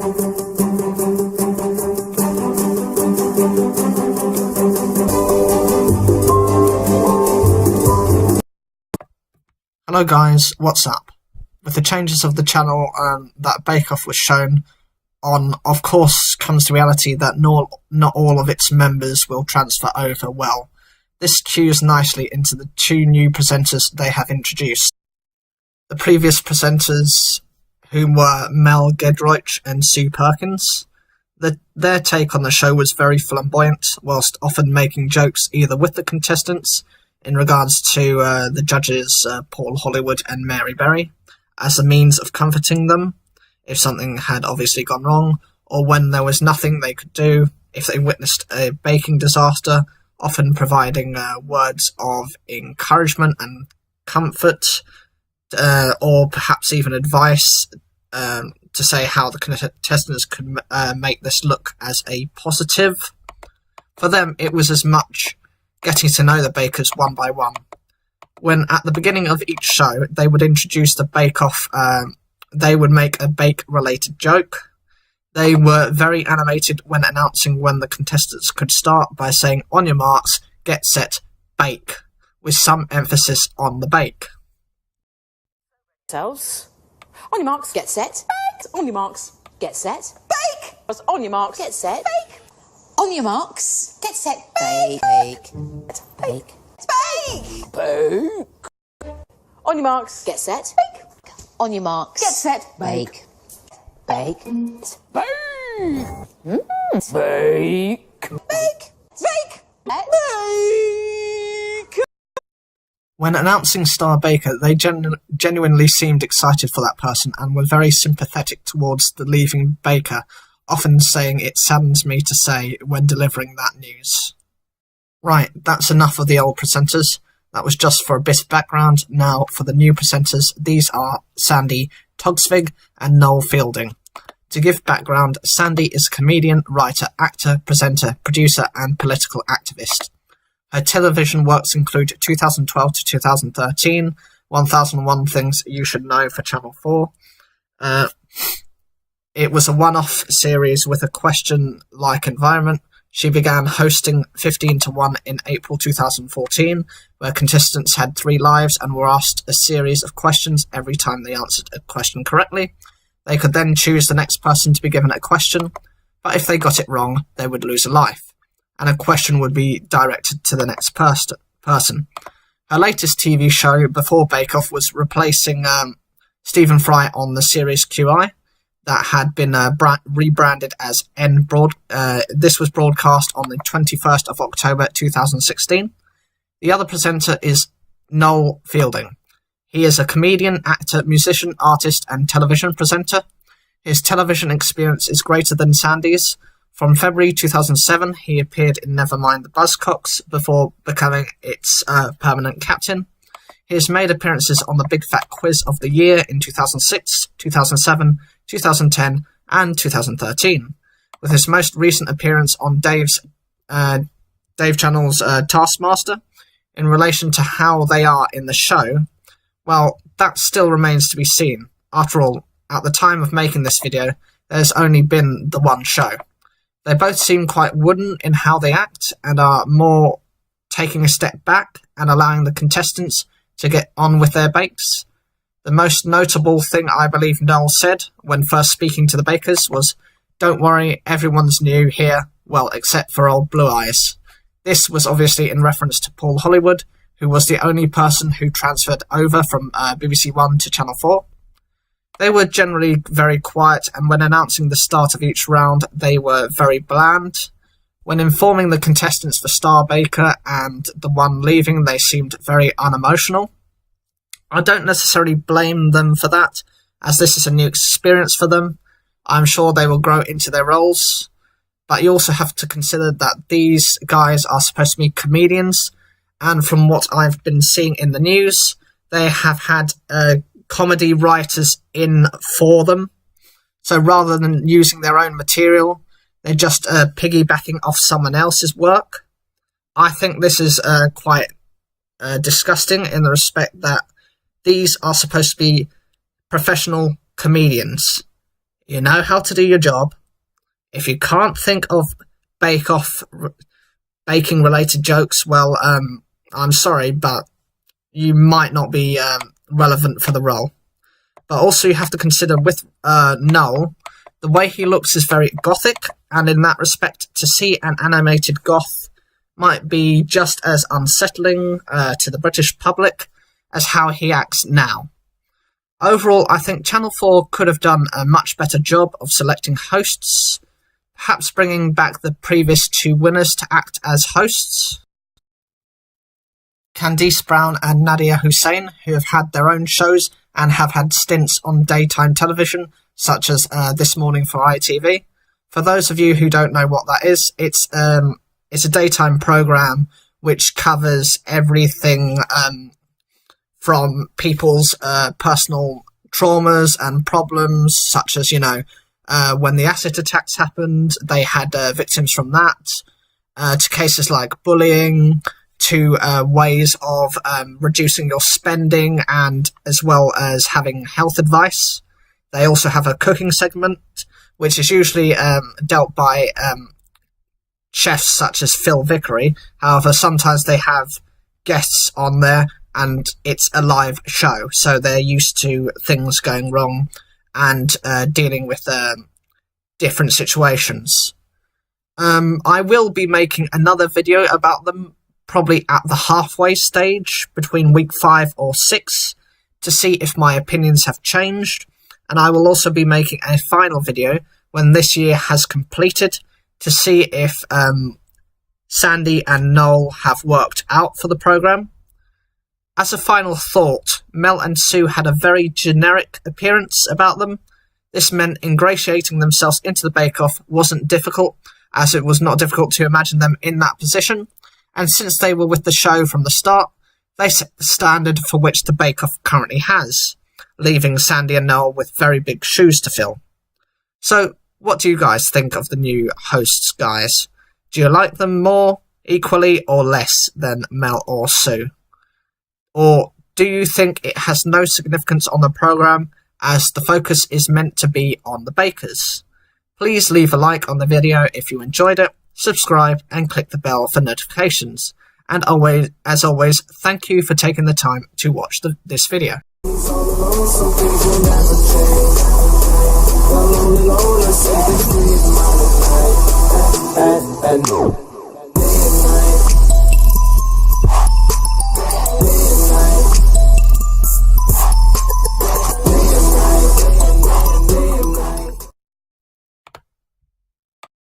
Hello guys, what's up? With the changes of the channel that Bake Off was shown on, of course comes the reality that not all of its members will transfer over. Well, this cues nicely into the two new presenters they have introduced. The previous presenters, whom were Mel Giedroyc and Sue Perkins, their take on the show was very flamboyant, whilst often making jokes either with the contestants in regards to the judges Paul Hollywood and Mary Berry, as a means of comforting them if something had obviously gone wrong, or when there was nothing they could do if they witnessed a baking disaster, often providing words of encouragement and comfort, or perhaps even advice to say how the contestants could make this look as a positive. For them, it was as much getting to know the bakers one by one. When at the beginning of each show, they would introduce the bake-off, they would make a bake-related joke. They were very animated when announcing when the contestants could start by saying, "On your marks, get set, bake," with some emphasis on the bake. On your marks, get set, bake. On your marks, get set, bake. On your marks, get set, bake. On your marks, get set, bake. Bake. Bake. Bake. Bake. On your marks, Get set, bake. on your marks, Get set, bake. Bake. Bake. Bake. Bake. Bake. Bake. When announcing Star Baker, they genuinely seemed excited for that person and were very sympathetic towards the leaving baker, often saying "it saddens me to say" when delivering that news. Right, that's enough of the old presenters. That was just for a bit of background. Now for the new presenters, these are Sandy Toksvig and Noel Fielding. To give background, Sandy is a comedian, writer, actor, presenter, producer and political activist. Her television works include 2012 to 2013, 1001 Things You Should Know for Channel 4. It was a one-off series with a question-like environment. She began hosting 15 to 1 in April 2014, where contestants had 3 lives and were asked a series of questions every time they answered a question correctly. They could then choose the next person to be given a question, but if they got it wrong, they would lose a life, and a question would be directed to the next person. Her latest TV show before Bake Off was replacing Stephen Fry on the series QI, that had been rebranded as N Broad. This was broadcast on the 21st of October 2016. The other presenter is Noel Fielding. He is a comedian, actor, musician, artist, and television presenter. His television experience is greater than Sandy's. From February 2007, he appeared in Nevermind the Buzzcocks before becoming its permanent captain. He has made appearances on the Big Fat Quiz of the Year in 2006, 2007, 2010 and 2013, with his most recent appearance on Dave Channel's Taskmaster. In relation to how they are in the show, well, that still remains to be seen. After all, at the time of making this video, there's only been the one show. They both seem quite wooden in how they act and are more taking a step back and allowing the contestants to get on with their bakes. The most notable thing I believe Noel said when first speaking to the bakers was, "Don't worry, everyone's new here, well, except for old Blue Eyes." This was obviously in reference to Paul Hollywood, who was the only person who transferred over from BBC One to Channel 4. They were generally very quiet, and when announcing the start of each round, they were very bland. When informing the contestants for Star Baker and the one leaving, they seemed very unemotional. I don't necessarily blame them for that, as this is a new experience for them. I'm sure they will grow into their roles, but you also have to consider that these guys are supposed to be comedians, and from what I've been seeing in the news, they have had comedy writers in for them. So rather than using their own material, they're just piggybacking off someone else's work. I think this is quite disgusting in the respect that these are supposed to be professional comedians. You know how to do your job. If you can't think of baking related jokes, well, I'm sorry, but you might not be relevant for the role. But also you have to consider with Noel, the way he looks is very gothic, and in that respect, to see an animated goth might be just as unsettling to the British public as how he acts now. Overall, I think Channel 4 could have done a much better job of selecting hosts, perhaps bringing back the previous 2 winners to act as hosts. Candice Brown and Nadia Hussain, who have had their own shows and have had stints on daytime television, such as This Morning for ITV. For those of you who don't know what that is, it's a daytime programme which covers everything from people's personal traumas and problems, such as, when the acid attacks happened, they had victims from that, to cases like bullying, to ways of reducing your spending, and as well as having health advice. They also have a cooking segment, which is usually dealt by chefs such as Phil Vickery. However, sometimes they have guests on there, and it's a live show, so they're used to things going wrong and dealing with different situations. I will be making another video about them, probably at the halfway stage, between week 5 or 6, to see if my opinions have changed, and I will also be making a final video when this year has completed to see if Sandy and Noel have worked out for the programme. As a final thought, Mel and Sue had a very generic appearance about them. This meant ingratiating themselves into the bake-off wasn't difficult, as it was not difficult to imagine them in that position, and since they were with the show from the start, they set the standard for which the bake-off currently has, leaving Sandy and Noel with very big shoes to fill. So, what do you guys think of the new hosts, guys? Do you like them more, equally, or less than Mel or Sue? Or do you think it has no significance on the programme, as the focus is meant to be on the bakers? Please leave a like on the video if you enjoyed it, subscribe and click the bell for notifications. And as always, thank you for taking the time to watch this video.